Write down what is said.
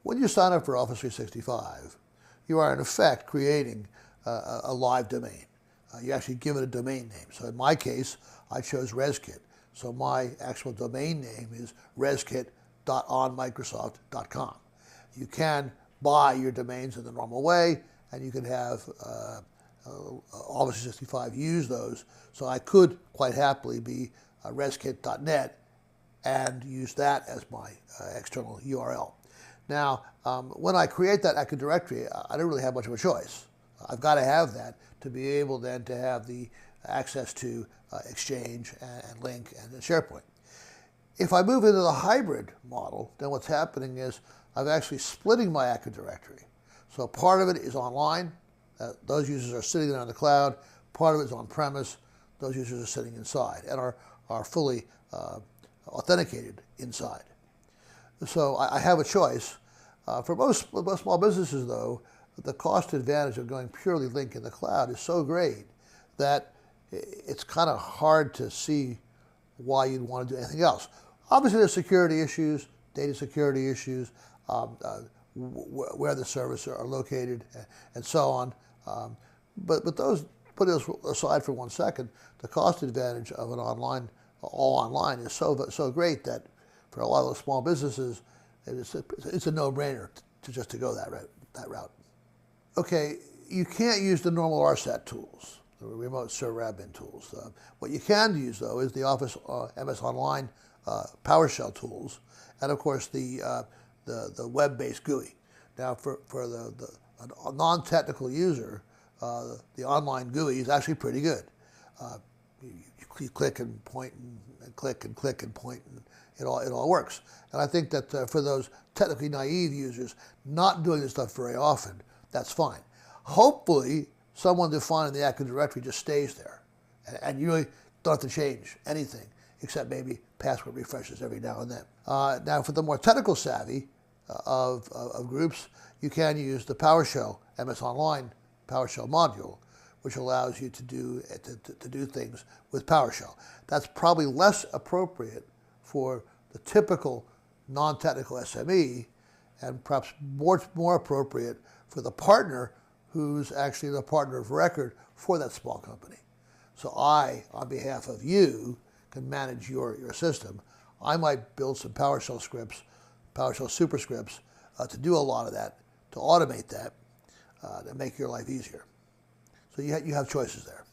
When you sign up for Office 365, you are in effect creating a live domain. You actually give it a domain name. So in my case, I chose ResKit. So my actual domain name is reskit.onmicrosoft.com. You can buy your domains in the normal way, and you can have Office 365 use those. So I could quite happily be reskit.net and use that as my external URL. Now, when I create that Active Directory, I don't really have much of a choice. I've got to have that to be able then to have the access to Exchange and Lync and SharePoint. If I move into the hybrid model, then what's happening is I'm actually splitting my Active Directory. So part of it is online. Those users are sitting there on the cloud. Part of it is on-premise. Those users are sitting inside and are fully authenticated inside. So I have a choice. For most small businesses, though, the cost advantage of going purely Lync in the cloud is so great that it's kind of hard to see why you'd want to do anything else. Obviously, there's security issues, data security issues, where the servers are located, and so on. But those, put those aside for 1 second, the cost advantage of an all online is so great that for a lot of those small businesses, it's a no-brainer to go that route. Okay, you can't use the normal RSAT tools, the remote server admin tools. What you can use, though, is the Office MS Online PowerShell tools, and of course the web-based GUI. Now, for a non-technical user, the online GUI is actually pretty good. You click and point and click and click and point, and it all works. And I think that for those technically naive users not doing this stuff very often, that's fine. Hopefully, someone defined in the Active Directory just stays there, and you really don't have to change anything except maybe password refreshes every now and then. Now, for the more technical savvy of groups, you can use the PowerShell MS Online PowerShell module, which allows you to do things with PowerShell. That's probably less appropriate for the typical non-technical SME, and perhaps more appropriate for the partner who's actually the partner of record for that small company. So I, on behalf of you, can manage your system. I might build some PowerShell scripts, PowerShell superscripts, to do a lot of that, to automate that, to make your life easier. So you have choices there.